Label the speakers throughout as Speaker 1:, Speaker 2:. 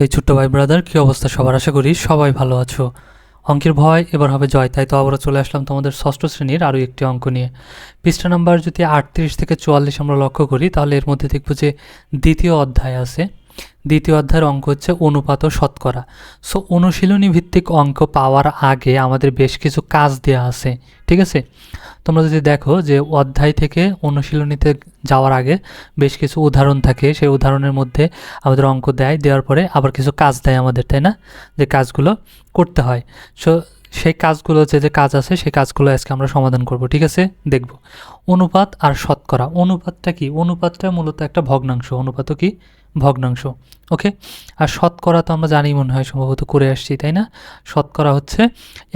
Speaker 1: এই ছোট্ট ভাই ব্রাদার, কি অবস্থা সবার? আশা করি সবাই ভালো আছো। অঙ্কের ভয় এবার হবে জয়, তাই তো আবারও চলে আসলাম তোমাদের ষষ্ঠ শ্রেণীর আরও একটি অঙ্ক নিয়ে। পৃষ্ঠা নাম্বার যদি 38 থেকে 44 আমরা লক্ষ্য করি, তাহলে এর মধ্যে দেখব যে দ্বিতীয় অধ্যায় আছে। দ্বিতীয় অধ্যায়ের অঙ্ক হচ্ছে অনুপাত ও শতকরা। সো অনুশীলনী ভিত্তিক অঙ্ক পাওয়ার আগে আমাদের বেশ কিছু কাজ দেওয়া আছে, ঠিক আছে? তোমরা যদি দেখো যে অধ্যায় থেকে অনুশীলনীতে যাওয়ার আগে বেশ কিছু উদাহরণ থাকে, সেই উদাহরণের মধ্যে আমাদের অঙ্ক দেওয়ার পরে আবার কিছু কাজ দেয় আমাদের, তাই না? যে কাজগুলো করতে হয়। সো সেই কাজগুলো যে কাজ আছে সেই কাজগুলো আজকে আমরা সমাধান করব, ঠিক আছে? দেখব অনুপাত আর শতকরা। অনুপাতটা কি? অনুপাতটা মূলত একটা ভগ্নাংশ। অনুপাতও কি? ভগ্নাংশ। ওকে। আর শতকরা তো আমরা জানি, মনে হয় সম্ভবত করে আসছি, তাই না? শতকরা হচ্ছে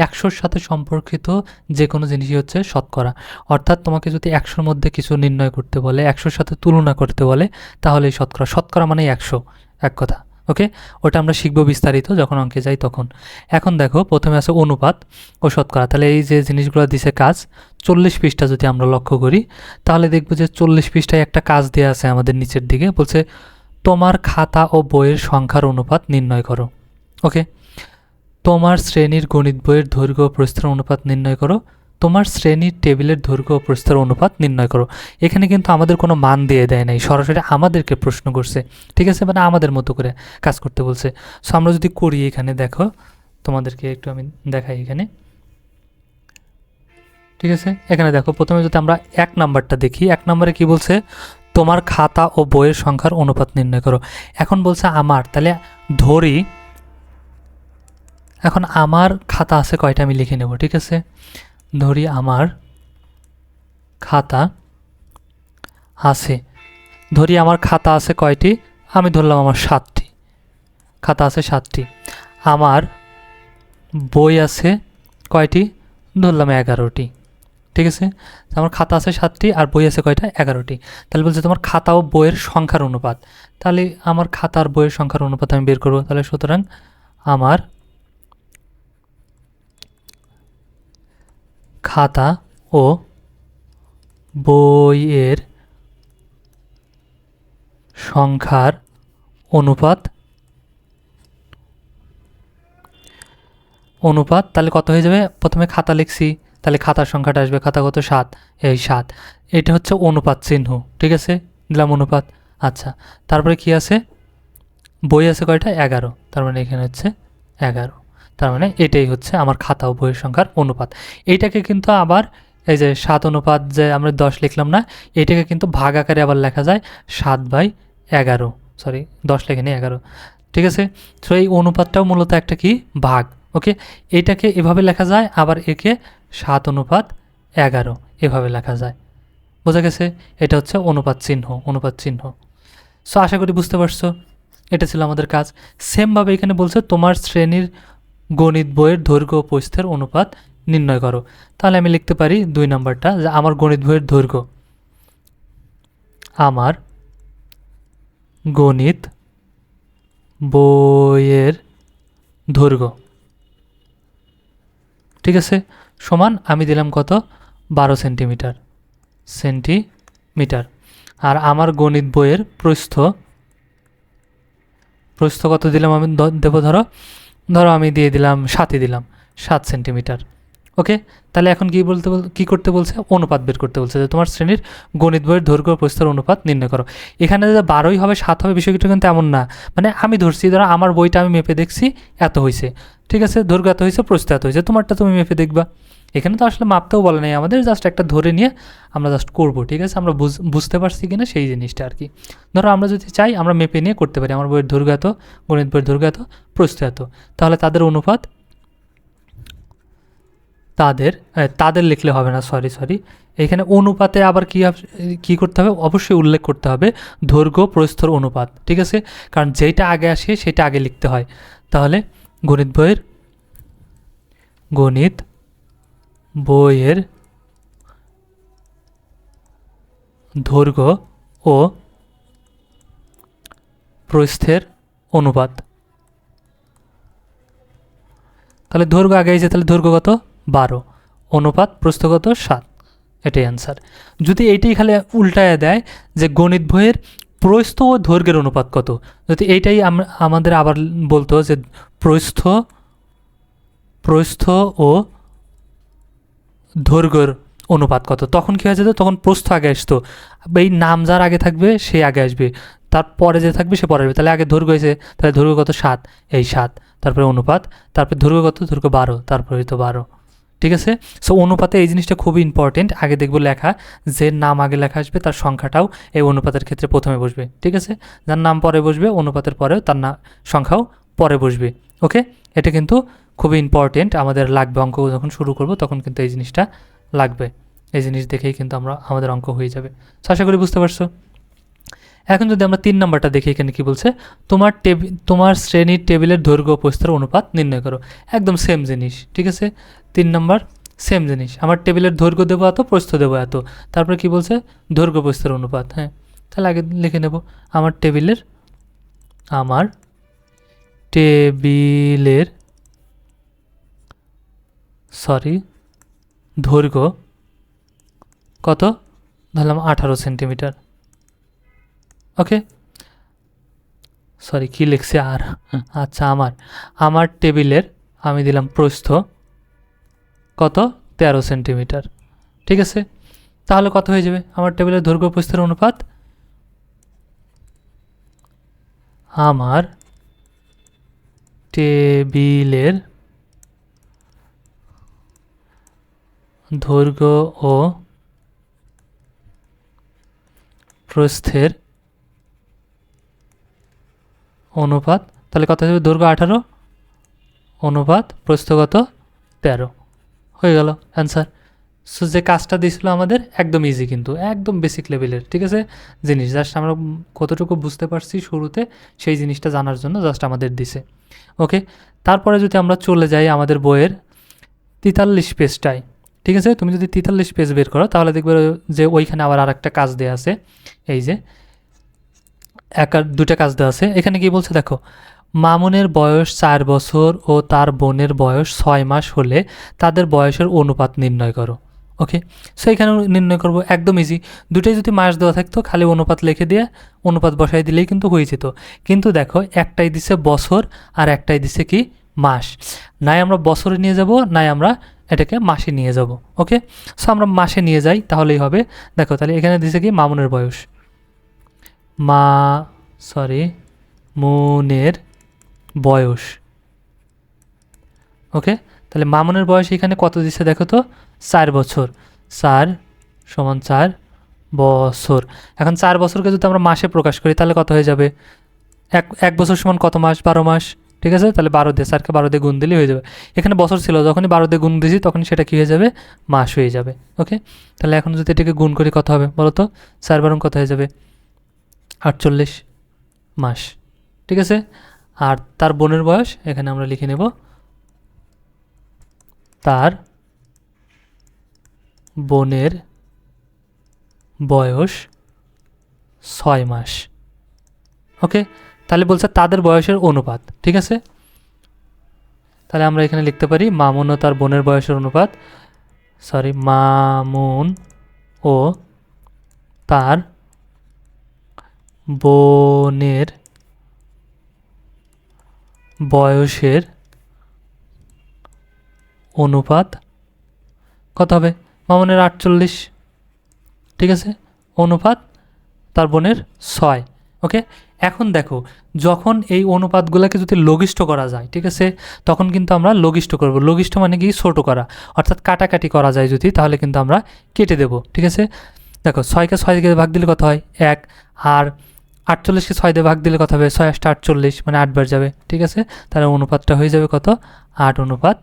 Speaker 1: 100-র সাথে সম্পর্কিত যে কোনো জিনিসই হচ্ছে শতকরা। অর্থাৎ তোমাকে যদি 100-র মধ্যে কিছু নির্ণয় করতে বলে, 100-র সাথে তুলনা করতে বলে, তাহলে শতকরা। শতকরা মানেই 100, এক কথা। ওকে, ওটা আমরা শিখব বিস্তারিত যখন অঙ্কে যাই তখন। এখন দেখো, প্রথমে আছে অনুপাত ও শতকরা। তাহলে এই যে জিনিসগুলো দিছে কাজ, 40 পৃষ্ঠা যদি আমরা লক্ষ্য করি, তাহলে দেখবো যে 40 পৃষ্ঠায় একটা কাজ দেওয়া আছে আমাদের নিচের দিকে। বলছে তোমার খাতা ও বইয়ের সংখ্যার অনুপাত নির্ণয় করো। ওকে, তোমার শ্রেণীর গণিত বইয়ের দৈর্ঘ্য ও প্রস্থের অনুপাত নির্ণয় করো। তোমার শ্রেণীর টেবিলের দৈর্ঘ্য ও প্রস্থের অনুপাত নির্ণয় করো। এখানে কিন্তু আমাদের কোনো মান দিয়ে দেয় নাই, সরাসরি আমাদেরকে প্রশ্ন করছে, ঠিক আছে? মানে আমাদের মতো করে কাজ করতে বলছে। সো আমরা যদি করি, এখানে দেখো, তোমাদেরকে একটু আমি দেখাই এখানে, ঠিক আছে? এখানে দেখো, প্রথমে যদি আমরা 1 নাম্বারটা দেখি, 1 নম্বরে কি বলছে? তোমার খাতা ও বইয়ের সংখ্যার অনুপাত নির্ণয় করো। এখন বলছে আমার, তাহলে ধরি এখন আমার খাতা আছে কয়টা আমি লিখে নেব, ঠিক আছে? ধরি আমার খাতা আছে, ধরি আমার খাতা আছে কয়টি? আমি ধরলাম আমার 7টি খাতা আছে, 7টি। আমার বই আছে কয়টি? ধরলাম 11টি, ঠিক আছে? আমার খাতা আছে 7টি আর বই আছে কয়টা? 11টি। তাহলে বলছে তোমার খাতা ও বইয়ের সংখ্যার অনুপাত। তাহলে আমার খাতা আর বইয়ের সংখ্যার অনুপাত আমি বের করবো। তাহলে সুতরাং আমার খাতা ও বইয়ের সংখ্যার অনুপাত তাহলে কত হয়ে যাবে? প্রথমে খাতা লিখছি, তাহলে খাতার সংখ্যাটা আসবে, খাতা কত? 7, এই 7। এটা হচ্ছে অনুপাত চিহ্ন, ঠিক আছে? দিলাম অনুপাত। আচ্ছা, তারপরে কি আছে? বই আছে কয়টা? 11, তার মানে এখানে হচ্ছে 11। তার মানে এটাই হচ্ছে আমার খাতা ও বইয়ের সংখ্যার অনুপাত। এইটাকে কিন্তু আবার এই যে 7 অনুপাত যে আমরা 10 লিখলাম না, এটাকে কিন্তু ভাগ আকারে আবার লেখা যায় 7/11, সরি 10 লেখেনি, 11, ঠিক আছে? তো এই অনুপাতটাও মূলত একটা কি? ভাগ। ওকে, এটাকে এভাবে লেখা যায়, আবার একে 7/11 এভাবে লেখা যায়। বোঝা গেছে? এটা হচ্ছে অনুপাত চিহ্ন, অনুপাত চিহ্ন। সো আশা করি বুঝতে পারছো। এটা ছিল আমাদের কাজ। সেমভাবে এখানে বলছে তোমার শ্রেণীর গণিত বইয়ের দৈর্ঘ্য ও প্রস্থের অনুপাত নির্ণয় করো। তাহলে আমি লিখতে পারি 2 নাম্বারটা, যে আমার গণিত বইয়ের দৈর্ঘ্য, আমার গণিত বইয়ের দৈর্ঘ্য, ঠিক আছে, সমান আমি দিলাম কত? 12 সেন্টিমিটার। আর আমার গণিত বইয়ের প্রস্থ কত দিলাম? আমি দেবো, ধরো আমি দিয়ে দিলাম 7 দিলাম, 7 সেন্টিমিটার। ওকে, তাহলে এখন কি করতে বলছে? অনুপাত বের করতে বলছে, যে তোমার শ্রেণীর গণিত বইয়ের দৈর্ঘ্য প্রস্থের অনুপাত নির্ণয় করো। এখানে যে 12ই হবে 7 হবে বিষয়টা কিন্তু এমন না। মানে আমি ধরছি, ধরো আমার বইটা আমি মেপে দেখছি, এত হয়েছে, ঠিক আছে? দৈর্ঘ্য এত হয়েছে, প্রস্থ এত হয়েছে, তোমারটা তুমি মেপে দেখবা। এখানে তো আসলে মাপতেও বলে নাই আমাদের, জাস্ট একটা ধরে নিয়ে আমরা জাস্ট করবো, ঠিক আছে? আমরা বুঝতে পারছি কিনা সেই জিনিসটা আর কি। ধরো আমরা যদি চাই, আমরা মেপে নিয়ে করতে পারি, আমার বইয়ের দৈর্ঘ্য এত, গণিত বইয়ের দৈর্ঘ্য এত, প্রস্থ এত, তাহলে তাদের অনুপাত, তাদের লিখলে হবে না, সরি, এখানে অনুপাতে আবার কি করতে হবে? অবশ্যই উল্লেখ করতে হবে দৈর্ঘ্য প্রস্থর অনুপাত, ঠিক আছে? কারণ যেটা আগে আসে সেটা আগে লিখতে হয়। তাহলে গণিত বইয়ের দৈর্ঘ্য ও প্রস্থের অনুপাত। তাহলে দৈর্ঘ্য আগে এসে, তাহলে দৈর্ঘ্য কত? 12, অনুপাত প্রস্থ কত? 7। এটাই অ্যান্সার। যদি এইটাই খালি উল্টায় দেয় যে গণিত বইয়ের প্রস্থ ও দৈর্ঘ্যের অনুপাত কত। যদি এইটাই আমাদের আবার বলতো যে প্রস্থ ও দৈর্ঘ্যের অনুপাত কত, তখন কী হয়ে যেত, তখন প্রস্থ আগে আসতো, এই নাম যার আগে থাকবে সে আগে আসবে, তারপরে যে থাকবে সে পরে আসবে। তাহলে আগে দৈর্ঘ্য হয়েছে, তাহলে দৈর্ঘ্য কত 7, এই 7, তারপরে অনুপাত, তারপরে দৈর্ঘ্য কত, দৈর্ঘ্য 12, তারপরে তো 12। ঠিক আছে, সো অনুপাতে এই জিনিসটা খুবই ইম্পর্টেন্ট। আগে দেখবো লেখা, যে নাম আগে লেখা আসবে তার সংখ্যাটাও এই অনুপাতের ক্ষেত্রে প্রথমে বসবে। ঠিক আছে, যার নাম পরে বসবে অনুপাতের পরেও তার সংখ্যাও পরে বসবে। ওকে, এটা কিন্তু খুবই ইম্পর্টেন্ট, আমাদের লাগবে অঙ্ক যখন শুরু করব তখন কিন্তু এই জিনিসটা লাগবে। এই জিনিস দেখেই কিন্তু আমাদের অঙ্ক হয়ে যাবে। সো আশা করি বুঝতে পারছো। এখন যদি আমরা 3 নম্বরটা দেখি, এখানে কি বলছে, তোমার শ্রেণীর টেবিলের দৈর্ঘ্য প্রস্থের অনুপাত নির্ণয় করো। একদম সেম জিনিস। ঠিক আছে, 3 নম্বর সেম জিনিস, আমার টেবিলের দৈর্ঘ্য দেবো এত, প্রস্থ দেবো এত, তারপরে কি বলছে, দৈর্ঘ্য প্রস্থের অনুপাত। হ্যাঁ, তাহলে আগে লিখে নেব, আমার টেবিলের দৈর্ঘ্য কত, ধরলাম 18 সেন্টিমিটার। ওকে, কি লিখছে আর, আচ্ছা, আমার টেবিলের আমি দিলাম প্রস্থ কত, 13 সেন্টিমিটার। ঠিক আছে, তাহলে কত হয়ে যাবে, আমার টেবিলের দৈর্ঘ্য প্রস্থের অনুপাত, আমার টেবিলের দৈর্ঘ্য ও প্রস্থের অনুপাত, তাহলে কত হবে, দৈর্ঘ্য 18 অনুপাত প্রস্থ কত, 13, হয়ে গেল অ্যান্সার। সো যে কাজটা দিয়েছিল আমাদের একদম ইজি, কিন্তু একদম বেসিক লেভেলের। ঠিক আছে, জিনিস জাস্ট আমরা কতটুকু বুঝতে পারছি শুরুতে সেই জিনিসটা জানার জন্য জাস্ট আমাদের দিছে। ওকে, তারপরে যদি আমরা চলে যাই আমাদের বইয়ের 43 পেজটায়। ঠিক আছে, তুমি যদি 43 পেজ বের করো তাহলে দেখবে যে ওইখানে আবার আর একটা কাজ দেওয়া আছে, এই যে দুটা কাজ দেওয়া আছে। এখানে কি বলছে দেখো, মামুনের বয়স 4 বছর ও তার বোনের বয়স 6 মাস হলে তাদের বয়সের অনুপাত নির্ণয় করো। ওকে, সো এখানে নির্ণয় করব, একদম ইজি। দুটোই যদি মাস দেওয়া থাকতো খালি অনুপাত লিখে দিয়ে অনুপাত বসাই দিলেই কিন্তু হয়ে যেত। কিন্তু দেখো, একটাই দিছে বছর আর একটাই দিছে কি মাস, নাই আমরা বছরে নিয়ে যাব নাই আমরা এটাকে মাসে নিয়ে যাব। ওকে, সো আমরা মাসে নিয়ে যাই তাহলেই হবে। দেখো, তাহলে এখানে দিছে কি মামুনের বয়স, মুনের বয়স। ওকে, তাহলে মামুনের বয়স এখানে কত দিচ্ছে দেখো তো, 4 বছর, 4 সমান 4 বছর। এখন 4 বছরকে যদি আমরা মাসে প্রকাশ করি তাহলে কত হয়ে যাবে, এক বছর সমান কত মাস, 12 মাস। ঠিক আছে, তাহলে 12 দিয়ে 4কে 12 দিয়ে গুণ দিলেই হয়ে যাবে। এখানে বছর ছিল, যখনই 12 দিয়ে গুণ দিয়েছি তখনই সেটা কী হয়ে যাবে, মাস হয়ে যাবে। ওকে, তাহলে এখন যদি এটাকে গুণ করি কত হবে বলো তো, 4 বারং কত হয়ে যাবে, 48 মাস। ঠিক আছে, আর তার বোনের বয়স এখানে আমরা লিখে নেব, তার বোনের বয়স 6 মাস। ওকে, তাহলে বলছে তাদের বয়সের অনুপাত। ঠিক আছে, তাহলে আমরা এখানে লিখতে পারি মামুন ও তার বোনের বয়সের অনুপাত, মামুন ও তার বোনের বয়সের অনুপাত কত হবে, মামুনের 48। ঠিক আছে, অনুপাত তার বোনের 6। ওকে, এখন দেখো, যখন এই অনুপাতগুলোকে যদি লঘিষ্ঠ করা যায়, ঠিক আছে, তখন কিন্তু আমরা লঘিষ্ঠ করব। লঘিষ্ঠ মানে কি, ছোট করা, অর্থাৎ কাটাকাটি করা যায় যদি, তাহলে কিন্তু আমরা কেটে দেব। ঠিক আছে, দেখো 6কে 6 দিয়ে ভাগ দিলে কত হয় 1, আর 48কে 6 দিয়ে ভাগ দিলে কত হবে, 6 8 48, মানে 8 বার যাবে। ঠিক আছে, তাহলে অনুপাতটা হয়ে যাবে কত, 8:1।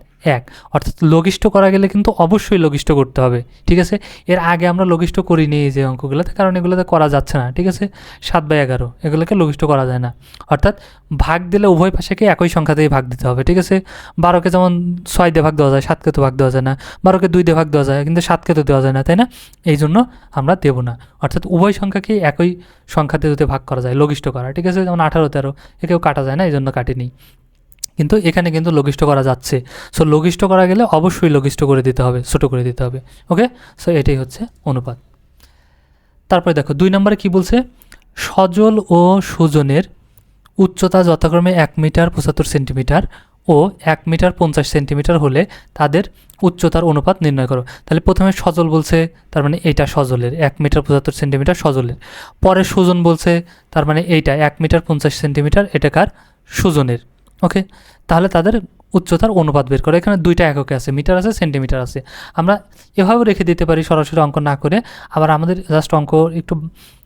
Speaker 1: অর্থাৎ লঘিষ্ঠ করা গেলে কিন্তু অবশ্যই লঘিষ্ঠ করতে হবে। ঠিক আছে, এর আগে আমরা লঘিষ্ঠ করিনি এই যে অঙ্কগুলোতে, কারণ এগুলোতে করা যাচ্ছে না। ঠিক আছে, 7/11 এগুলোকে লঘিষ্ঠ করা যায় না। অর্থাৎ ভাগ দিলে উভয় পাশেকে একই সংখ্যা দিয়ে ভাগ দিতে হবে। ঠিক আছে, 12কে যেমন 6 দিয়ে ভাগ দেওয়া যায়, 7কে তো ভাগ দেওয়া যায় না, 12কে 2 দিয়ে ভাগ দেওয়া যায়, কিন্তু 7কে তো দেওয়া যায় না, তাই না? এই জন্য আমরা দেব না। অর্থাৎ উভয় সংখ্যাকে একই সংখ্যাতে যদি ভাগ করা যায়, লঘিষ্ঠ করা। ঠিক আছে, যেমন 18 13 একেও কাটা যায় না, এই জন্য কাটিনি। কিন্তু এখানে কিন্তু লঘিষ্ঠ করা যাচ্ছে। সো লঘিষ্ঠ করা গেলে অবশ্যই লঘিষ্ঠ করে দিতে হবে, ছোটো করে দিতে হবে। ওকে, সো এটাই হচ্ছে অনুপাত। তারপরে দেখো 2 নম্বরে কি বলছে, সজল ও সুজনের উচ্চতা যথাক্রমে 1 মিটার 75 সেন্টিমিটার ও 1 মিটার 50 সেন্টিমিটার হলে তাদের উচ্চতার অনুপাত নির্ণয় করো। তাহলে প্রথমে সজল বলছে, তার মানে এইটা সজলের 1 মিটার 75 সেন্টিমিটার সজলের। পরে সুজন বলছে, তার মানে এইটা 1 মিটার 50 সেন্টিমিটার, এটা কার? সুজনের। ওকে, তাহলে তাদের উচ্চতার অনুপাত বের করো। এখানে দুইটা এককে আছে, মিটার আছে, সেন্টিমিটার আছে। আমরা এভাবেও রেখে দিতে পারি সরাসরি অঙ্ক না করে। আবার আমাদের জাস্ট অঙ্ক একটু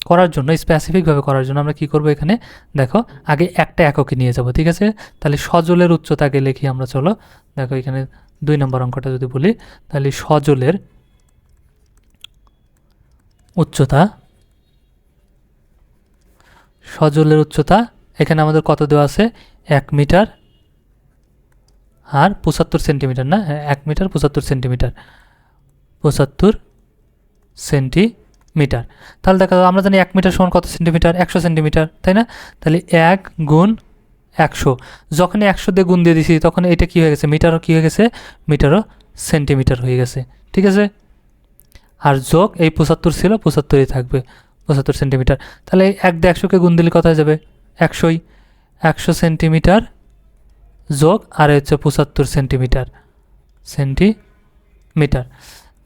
Speaker 1: করার জন্য, স্পেসিফিকভাবে করার জন্য আমরা কি করব, এখানে দেখো আগে একটা এককে নিয়ে যাব, ঠিক আছে? তাহলে সজলের উচ্চতা আগে লিখি আমরা, চলো। দেখো এখানে 2 নম্বর অঙ্কটা যদি বলি, তাহলে সজলের উচ্চতা, সজলের উচ্চতা এখানে আমাদের কত দেওয়া আছে? 1 মিটার আর 75 সেন্টিমিটার, না? হ্যাঁ, 1 মিটার 75 সেন্টিমিটার, 75 সেন্টিমিটার। তাহলে দেখা আমরা জানি 1 মিটার সমান কত সেন্টিমিটার? 100 সেন্টিমিটার, তাই না? তাহলে 1 গুণ 100, যখনই 100 দিয়ে গুণ দিয়ে দিছি তখন এটা কী হয়ে গেছে? মিটারও কী হয়ে গেছে? মিটারও সেন্টিমিটার হয়ে গেছে, ঠিক আছে? আর যোগ এই 75 ছিল, 75ই থাকবে, 75 সেন্টিমিটার। তাহলে 1 দিয়ে 100কে গুণ দিলে কত হয়ে যাবে? 100ই। 100 সেন্টিমিটার যোগ আর হচ্ছে 75 সেন্টিমিটার।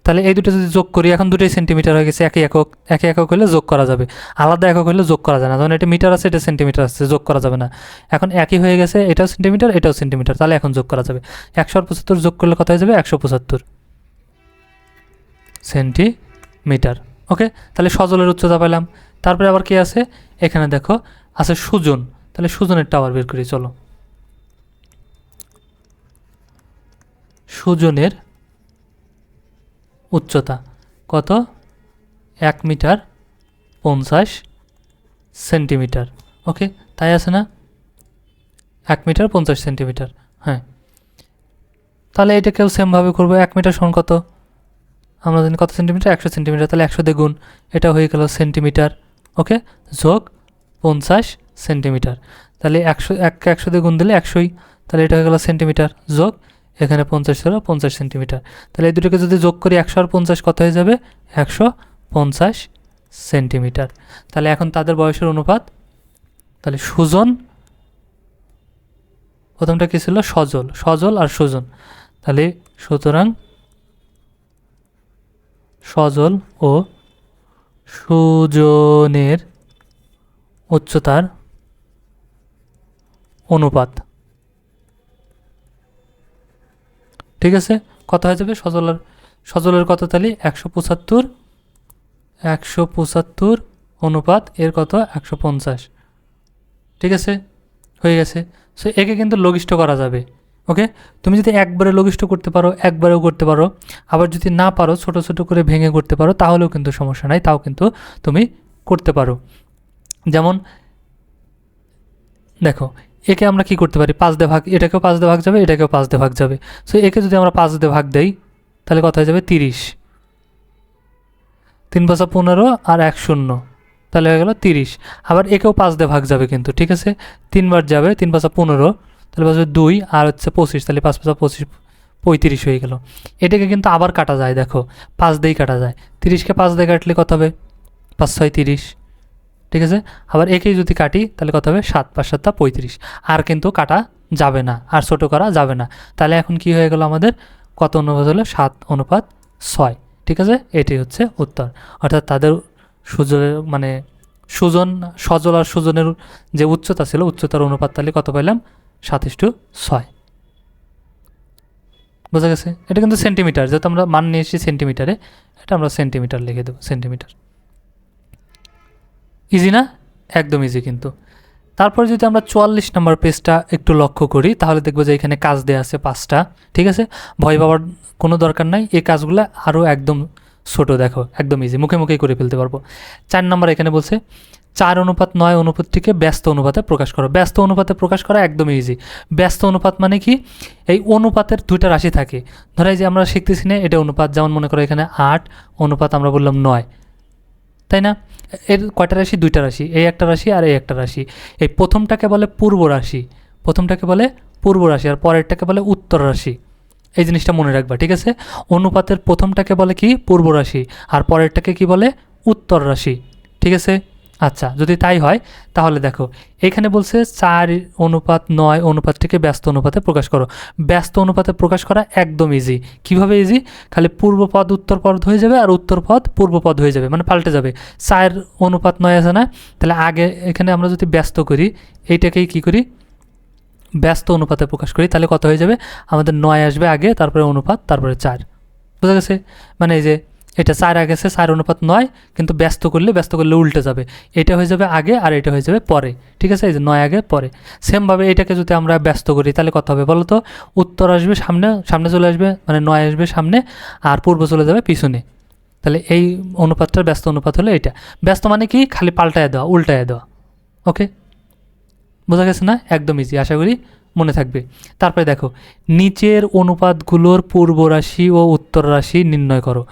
Speaker 1: তাহলে এই দুটো যদি যোগ করি, এখন দুটোই সেন্টিমিটার হয়ে গেছে, একই একক হলে যোগ করা যাবে, আলাদা একক হলে যোগ করা যায় না। যখন এটা মিটার আছে, এটা সেন্টিমিটার আছে, যোগ করা যাবে না। এখন একই হয়ে গেছে, এটাও সেন্টিমিটার, এটাও সেন্টিমিটার, তাহলে এখন যোগ করা যাবে। 100 আর 75 যোগ করলে কত হয়ে যাবে? 175 সেন্টিমিটার। ওকে, তাহলে সজলের উচ্চতা পেলাম। তারপরে আবার কি আছে? এখানে দেখো আছে সুজন। তাহলে সুজনের টাওয়ার বের করি, চলো। সুজনের উচ্চতা কত? 1 মিটার 50 সেন্টিমিটার। ওকে, তাই আছে না? 1 মিটার 50 সেন্টিমিটার, হ্যাঁ। তাহলে এটাকেও সেমভাবে করবো। 1 মিটার সমান কত? আমরা জানি কত সেন্টিমিটার? 100 সেন্টিমিটার। তাহলে 100 দিয়ে গুণ, এটা হয়ে গেল সেন্টিমিটার। ওকে, যোগ 50 সেন্টিমিটার। তাহলে 100 দিয়ে গুণ দিলে 100ই, তাহলে এটা হয়ে গেল সেন্টিমিটার, যোগ এখানে 50 ছিল, 50 সেন্টিমিটার। তাহলে এই দুটোকে যদি যোগ করি 100 আর 50 কত হয়ে যাবে? 150 সেন্টিমিটার। তাহলে এখন তাদের বয়সের অনুপাত, তাহলে সুজন, প্রথমটা কী ছিল? সজল আর সুজন। তাহলে সুতরাং সজল ও সুজনের উচ্চতার অনুপাত, ঠিক আছে? কত হয়ে যাবে? সজলের কত? তাহলে 175 অনুপাত এর কত? 150, ঠিক আছে? হয়ে গেছে। সো একে কিন্তু লঘিষ্ঠ করা যাবে। ওকে, তুমি যদি একবারে লঘিষ্ঠ করতে পারো, একবারেও করতে পারো, আবার যদি না পারো ছোট ছোট করে ভেঙে করতে পারো, তাহলেও কিন্তু সমস্যা নাই, তাও কিন্তু তুমি করতে পারো। যেমন দেখো, একে আমরা কি করতে পারি? 5 দিয়ে ভাগ, এটাকেও 5 দিয়ে ভাগ যাবে, এটাকেও 5 দিয়ে ভাগ যাবে। সো একে যদি আমরা 5 দিয়ে ভাগ দেই, তাহলে কত হয়ে যাবে? 30। 3 5 15 আর 1 0, তাহলে হয়ে গেল 30। আবার একেও 5 দিয়ে ভাগ যাবে কিন্তু, ঠিক আছে? 3 বার যাবে, 3 5 15, তাহলে বাজবে 2 আর হচ্ছে 25, তাহলে 5 5 25 35 হয়ে গেল। এটাকে কিন্তু আবার কাটা যায়, দেখো 5 দিয়েই কাটা যায়। 30কে 5 দিয়ে কাটলে কত হবে? 5 6 30, ঠিক আছে? আবার একেই যদি কাটি তাহলে কত হবে? 7 5 7 35। আর কিন্তু কাটা যাবে না, আর ছোটো করা যাবে না। তাহলে এখন কি হয়ে গেল আমাদের? কত অনুপাত হলো? 7 অনুপাত 6, ঠিক আছে? এটাই হচ্ছে উত্তর। অর্থাৎ তাদের মানে সজল আর সুজনের যে উচ্চতা ছিল, উচ্চতার অনুপাত তাহলে কত পাইলাম? 7:6। বোঝা গেছে? এটা কিন্তু সেন্টিমিটার, যেহেতু আমরা মান নিয়ে এসেছি সেন্টিমিটারে, এটা আমরা সেন্টিমিটার লিখে দেবো, সেন্টিমিটার। ইজি না? একদম ইজি কিন্তু। তারপর যদি আমরা 44 নম্বর পেজটা একটু লক্ষ্য করি, তাহলে দেখবো যে এখানে কাজ দেওয়া আছে 5টা, ঠিক আছে? ভয় পাওয়ার কোনো দরকার নাই, এই কাজগুলো আরও একদম ছোটো, দেখো একদম ইজি, মুখে মুখেই করে ফেলতে পারবো। 4 নম্বর এখানে বলছে 4:9 অনুপাতটিকে ব্যস্ত অনুপাতে প্রকাশ করো। ব্যস্ত অনুপাতে প্রকাশ করা একদম ইজি। ব্যস্ত অনুপাত মানে কি? এই অনুপাতের দুইটা রাশি থাকে, ধরো এই যে আমরা শিখতেছি না, এটা অনুপাত। যেমন মনে করো এখানে 8 অনুপাত আমরা বললাম 9, তাই না? এর কয়টা রাশি? দুইটা রাশি, এই একটা রাশি আর এই একটা রাশি। এই প্রথমটাকে বলে পূর্ব রাশি, আর পরেরটাকে বলে উত্তর রাশি। এই জিনিসটা মনে রাখবা, ঠিক আছে? অনুপাতের প্রথমটাকে বলে কি? পূর্ব রাশি, আর পরেরটাকে কি বলে? উত্তর রাশি, ঠিক আছে? আচ্ছা, যদি তাই হয় তাহলে দেখো এখানে বলছে 4:9 অনুপাতটিকে ব্যস্ত অনুপাতে প্রকাশ করো। ব্যস্ত অনুপাতে প্রকাশ করা একদম ইজি। কিভাবে ইজি? খালি পূর্ব পদ উত্তর পদ হয়ে যাবে আর উত্তর পদ পূর্ব পদ হয়ে যাবে, মানে পাল্টে যাবে। 4:9 আছে না, তাহলে আগে এখানে আমরা যদি ব্যস্ত করি, এইটাকেই কি করি, ব্যস্ত অনুপাতে প্রকাশ করি, তাহলে কত হয়ে যাবে, আমাদের 9 আসবে আগে, তারপরে অনুপাত, তারপরে 4। বুঝা গেছে? মানে এই যে এটা 4 আগে আছে, 4:9, কিন্তু ব্যস্ত করলে উল্টে যাবে, এটা হয়ে যাবে আগে আর এটা হয়ে যাবে পরে। ঠিক আছে, এই যে 9 আগে পরে। সেমভাবে এটাকে যদি আমরা ব্যস্ত করি তাহলে কত হবে বলো তো? উত্তর আসবে সামনে, সামনে চলে আসবে, মানে 9 আসবে সামনে আর পূর্ব চলে যাবে পিছনে। তাহলে এই অনুপাতটার ব্যস্ত অনুপাত হলো এটা। ব্যস্ত মানে কি, খালি পাল্টায় দেওয়া, উল্টায় দেওয়া। ওকে, বোঝা গেছে না? একদম ইজি, আশা করি মনে থাকবে। তারপরে দেখো, নিচের অনুপাতগুলোর পূর্ব রাশি ও উত্তর রাশি নির্ণয় করো।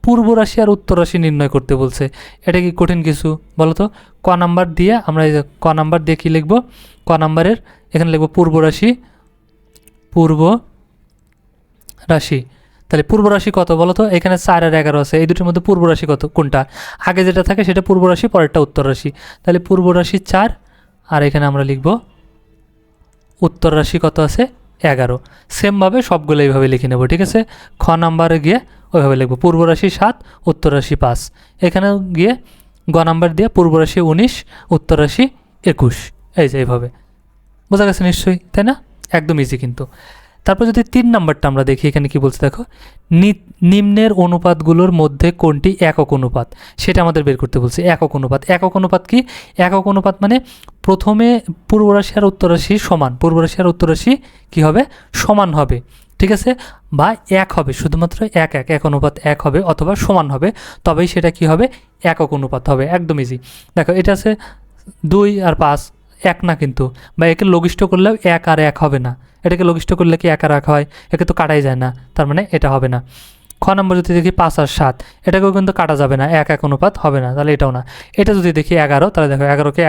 Speaker 1: পূর্ব রাশি আর উত্তর রাশি নির্ণয় করতে বলছে, এটা কি কঠিন কিছু বলো তো? ক নাম্বার দিয়ে আমরা এই যে ক নাম্বার দিয়ে কী লিখব, ক নাম্বারের এখানে লিখব পূর্ব রাশি, পূর্ব রাশি। তাহলে পূর্ব রাশি কত বলো তো? এখানে 4 আর 11 আছে, এই দুটোর মধ্যে পূর্ব রাশি কত, কোনটা? আগে যেটা থাকে সেটা পূর্ব রাশি, পরেরটা উত্তর রাশি। তাহলে পূর্ব রাশি 4, আর এখানে আমরা লিখব উত্তর রাশি কত আছে, 11। সেমভাবে সবগুলো এইভাবে লিখে নেব। ঠিক আছে, খ নাম্বারে গিয়ে ওইভাবে লিখব পূর্ব রাশি 7, উত্তর রাশি 5। এখানেও গিয়ে গ নাম্বার দিয়ে পূর্ব রাশি 19, উত্তর রাশি 21। এই যে এইভাবে। বোঝা গেছে নিশ্চয়ই, তাই না? একদম ইজি কিন্তু। তারপর যদি 3 নাম্বারটা আমরা দেখি, এখানে কি বলছে দেখো, নিম্নের অনুপাতগুলোর মধ্যে কোনটি একক অনুপাত, সেটা আমাদের বের করতে বলছে। একক অনুপাত, একক অনুপাত কি? একক অনুপাত মানে প্রথমে পূর্ব রাশি আর উত্তর রাশি সমান, পূর্ব রাশি আর উত্তর রাশি কী হবে, সমান হবে। ঠিক আছে, বা এক হবে, শুধুমাত্র এক অনুপাত 1 হবে অথবা সমান হবে, তবেই সেটা কি হবে, একক অনুপাত হবে। একদম ইজি। দেখো এটা আছে 2 আর 5, 1 না কিন্তু, বা একে লঘিষ্ঠ করলেও 1 আর 1 হবে না। এটাকে লঘিষ্ঠ করলে কি 1 আর 1 হয়? একে তো কাটাই যায় না, তার মানে এটা হবে না। খ নম্বর যদি দেখি 5 আর 7, এটাকেও কিন্তু কাটা যাবে না, 1 অনুপাত হবে না, তাহলে এটাও না। এটা যদি দেখি 11, তাহলে দেখো 11কে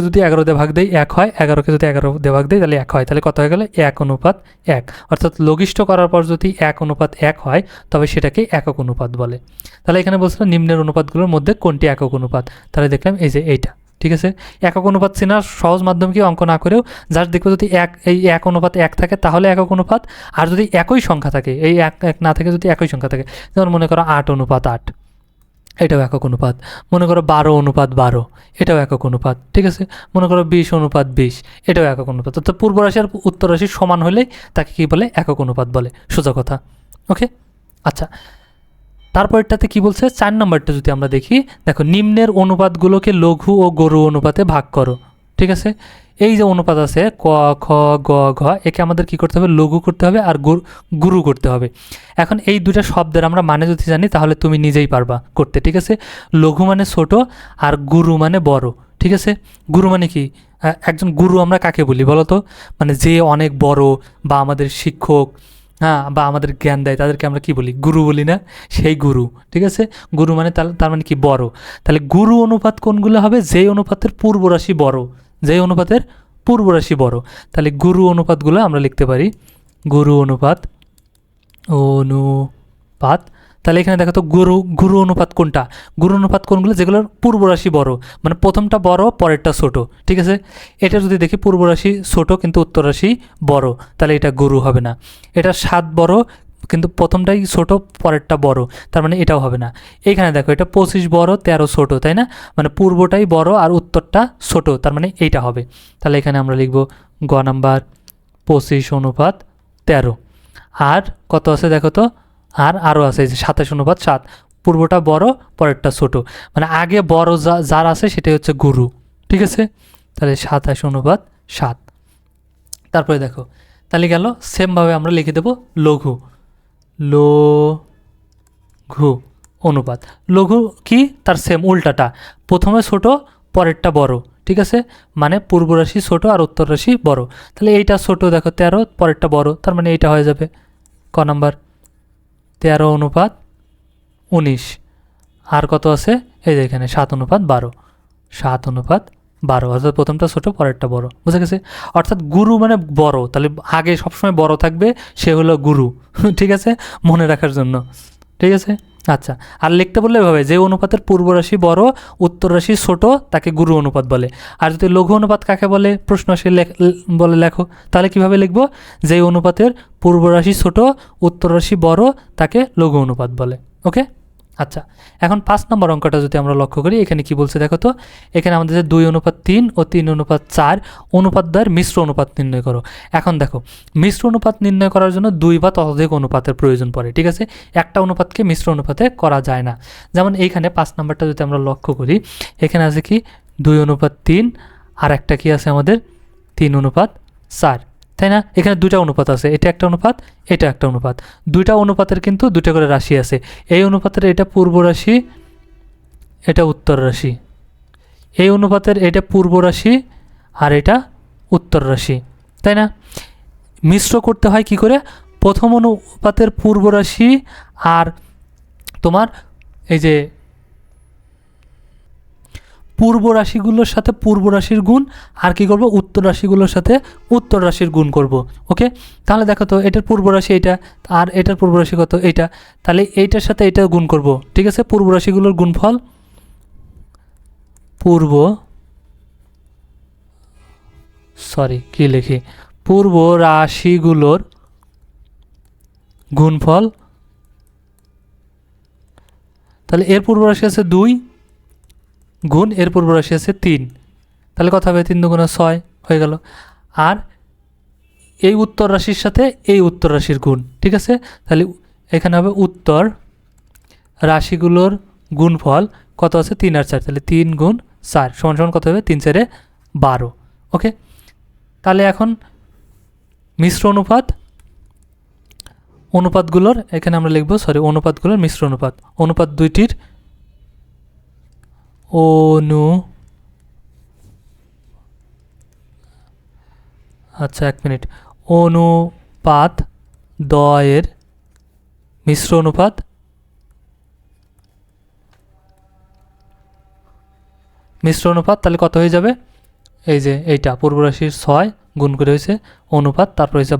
Speaker 1: যদি 11 দিয়ে ভাগ দেই 1 হয়, 11কে যদি 11 দিয়ে ভাগ দেই তাহলে 1 হয়, তাহলে কত হয়ে গেলে 1:1। অর্থাৎ লঘিষ্ঠ করার পর যদি 1:1 হয় তবে সেটাকে একক অনুপাত বলে। তাহলে এখানে বলছিল নিম্নের অনুপাতগুলোর মধ্যে কোনটি একক অনুপাত, তাহলে দেখলাম এই যে এইটা। ঠিক আছে, একক অনুপাত চেনার সহজ মাধ্যম কি, অঙ্ক না করেও জাস্ট দেখবো যদি এই 1:1 থাকে তাহলে একক অনুপাত, আর যদি একই সংখ্যা থাকে, এই 1 না থেকে যদি একই সংখ্যা থাকে, যেমন মনে করো 8:8, এটাও একক অনুপাত। মনে করো 12:12, এটাও একক অনুপাত। ঠিক আছে, মনে করো 20:20, এটাও একক অনুপাত। অর্থাৎ পূর্ব রাশি আর উত্তর রাশি সমান হলেই তাকে কী বলে, একক অনুপাত বলে, সোজা কথা। ওকে, আচ্ছা, তারপরটাতে কি বলছে, 4 নম্বরটা যদি আমরা দেখি, দেখো নিম্নের অনুপাতগুলোকে লঘু ও গরু অনুপাতে ভাগ করো। ঠিক আছে, এই যে অনুপাত আছে ক, খ, গ, ঘ, একে আমাদের কি করতে হবে, লঘু করতে হবে আর গুরু করতে হবে। এখন এই দুটা শব্দের আমরা মানে যদি জানি তাহলে তুমি নিজেই পারবা করতে। ঠিক আছে, লঘু মানে ছোট আর গুরু মানে বড়। ঠিক আছে, গুরু মানে কি, একজন গুরু আমরা কাকে বলি বলো তো? মানে যে অনেক বড়, বা আমাদের শিক্ষক, হ্যাঁ, বা আমাদের জ্ঞান দেয়, তাদেরকে আমরা কি বলি, গুরু বলি না? সেই গুরু। ঠিক আছে, গুরু মানে তার মানে কি, বড়। তাহলে গুরু অনুপাত কোনগুলো হবে, যেই অনুপাতের পূর্ব রাশি বড়, যেই অনুপাতের পূর্ব রাশি বড়। তাহলে গুরু অনুপাতগুলো আমরা লিখতে পারি গুরু অনুপাত, অনুপাত। তাহলে এখানে দেখো তো গুরু অনুপাত কোনটা, গুরু অনুপাত কোনগুলো, যেগুলোর পূর্ব রাশি বড়, মানে প্রথমটা বড় পরেরটা ছোট। ঠিক আছে, এটা যদি দেখি পূর্ব রাশি ছোট কিন্তু উত্তর রাশি বড়, তাহলে এটা গুরু হবে না। এটা 7 বড় কিন্তু প্রথমটাই ছোট পরেরটা বড়, তার মানে এটাও হবে না। এখানে দেখো এটা 25 বড় 13 ছোট, তাই না? মানে পূর্বটাই বড় আর উত্তরটা ছোট, তার মানে এইটা হবে। তাহলে এখানে আমরা লিখব গ নাম্বার 25:13। আর কত আছে দেখো তো, আরও আছে এই যে 27:7, পূর্বটা বড় পরেরটা ছোট, মানে আগে বড় যার আছে সেটাই হচ্ছে গুরু। ঠিক আছে, তাহলে 27:7। তারপরে দেখো, তাহলে গেল সেমভাবে আমরা লিখে দেব লঘু, লঘু অনুপাত। লঘু কি, তার সেম উল্টাটা, প্রথমে ছোট পরেরটা বড়। ঠিক আছে, মানে পূর্ব রাশি ছোট আর উত্তর রাশি বড়। তাহলে এইটা ছোট দেখো 13, পরেরটা বড়, তার মানে এইটা হয়ে যাবে ক নাম্বার 13:19। আর কত আছে, এই যে এখানে 7:12, 7:12, অর্থাৎ প্রথমটা ছোট পরেরটা বড়। বুঝা গেছে? অর্থাৎ গুরু মানে বড়, তাহলে আগে সবসময় বড় থাকবে, সে হলো গুরু। ঠিক আছে, মনে রাখার জন্য। ঠিক আছে, আচ্ছা, আর লিখতে বললে এভাবে, যে অনুপাতের পূর্ব রাশি বড় উত্তর রাশি ছোট তাকে গুরু অনুপাত বলে। আর যদি লঘু অনুপাত কাকে বলে প্রশ্ন আসে বলে লেখো, তাহলে কিভাবে লিখবো, যে অনুপাতের পূর্ব রাশি ছোট উত্তর রাশি বড় তাকে লঘু অনুপাত বলে। ওকে, আচ্ছা, এখন 5 নম্বর অঙ্কটা যদি আমরা লক্ষ্য করি, এখানে কি বলছে দেখো তো। এখানে আমাদের যে 2:3 ও 3:4 অনুপাত দ্বয়ের মিশ্র অনুপাত নির্ণয় করো। এখন দেখো, মিশ্র অনুপাত নির্ণয় করার জন্য 2 বা ততোধিক অনুপাতের প্রয়োজন পড়ে, ঠিক আছে। একটা অনুপাতকে মিশ্র অনুপাতে করা যায় না। যেমন এইখানে 5 নম্বরটা যদি আমরা লক্ষ্য করি, এখানে আছে কি 2:3, আর একটা কি আছে আমাদের 3:4, তাই না। এখানে 2টা অনুপাত আছে, এটা একটা অনুপাত, এটা একটা অনুপাত। 2টা অনুপাতের কিন্তু 2টা করে রাশি আছে। এই অনুপাতের এটা পূর্ব রাশি, এটা উত্তর রাশি। এই অনুপাতের এটা পূর্ব রাশি আর এটা উত্তর রাশি, তাই না। মিশ্র করতে হয় কি করে, প্রথম অনুপাতের পূর্ব রাশি আর তোমার এই যে পূর্ব রাশিগুলোর সাথে পূর্ব রাশির গুণ, আর কি করব, উত্তর রাশিগুলোর সাথে উত্তর রাশির গুণ করব। ওকে, তাহলে দেখো তো, এটার পূর্ব রাশি এটা, আর এটার পূর্ব রাশি কত, এইটা, তাহলে এইটার সাথে এটা গুণ করব, ঠিক আছে। পূর্ব রাশিগুলোর গুণফল, কি লিখি, পূর্ব রাশিগুলোর গুণফল। তাহলে এর পূর্ব রাশি আছে 2 গুণ এর পূর্ব রাশি আছে 3, তাহলে কত হবে, 3 2 6 হয়ে গেল। আর এই উত্তর রাশির সাথে এই উত্তর রাশির গুণ, ঠিক আছে। তাহলে এখানে হবে উত্তর রাশিগুলোর গুণফল কত আছে, 3 আর 4, তাহলে 3 গুণ 4 সমান সমান কত হবে, 3 4 12। ওকে, তাহলে এখন মিশ্র অনুপাতগুলোর এখানে আমরা লিখব, অনুপাতগুলোর মিশ্র অনুপাত দুইটির আচ্ছা 1 মিনিট, অনুপাত দ্বয়ের মিশ্র অনুপাত তাহলে কত হয়ে যাবে, এই যে এইটা পূর্ব রাশির 6 গুণ করে হয়েছে অনুপাত, তারপর হয়েছে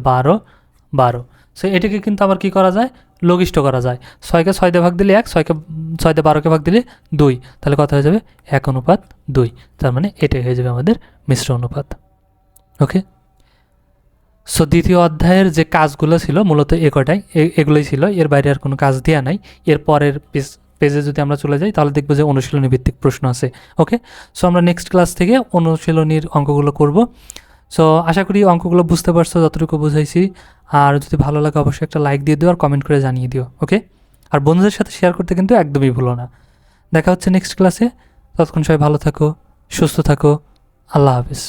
Speaker 1: 12। সো এটাকে কিন্তু আবার কি করা যায়, লঘিষ্ঠ করা যায়। 6কে 6 দিয়ে ভাগ দিলে 1, 6কে 6 দিয়ে 12কে ভাগ দিলে 2, তাহলে কত হয়ে যাবে, 1:2। তার মানে এটাই হয়ে যাবে আমাদের মিশ্র অনুপাত। ওকে, সো দ্বিতীয় অধ্যায়ের যে কাজগুলো ছিল মূলত এগুলোই ছিল, এর বাইরে আর কোনো কাজ দেওয়া নাই। এর পরের পেজে যদি আমরা চলে যাই তাহলে দেখবো যে অনুশীলনী ভিত্তিক প্রশ্ন আছে। ওকে, সো আমরা নেক্সট ক্লাস থেকে অনুশীলনীর অঙ্কগুলো করব। সো আশা করি অঙ্কগুলো বুঝতে পারছো যতটুকু বুঝাইছি। আর যদি ভালো লাগে অবশ্যই একটা লাইক দিয়ে দিও আর কমেন্ট করে জানিয়ে দিও। ওকে, আর বন্ধুদের সাথে শেয়ার করতে কিন্তু একদমই ভুলো না। দেখা হচ্ছে নেক্সট ক্লাসে, ততক্ষণ সবাই ভালো থাকো, সুস্থ থাকো, আল্লাহ হাফিজ।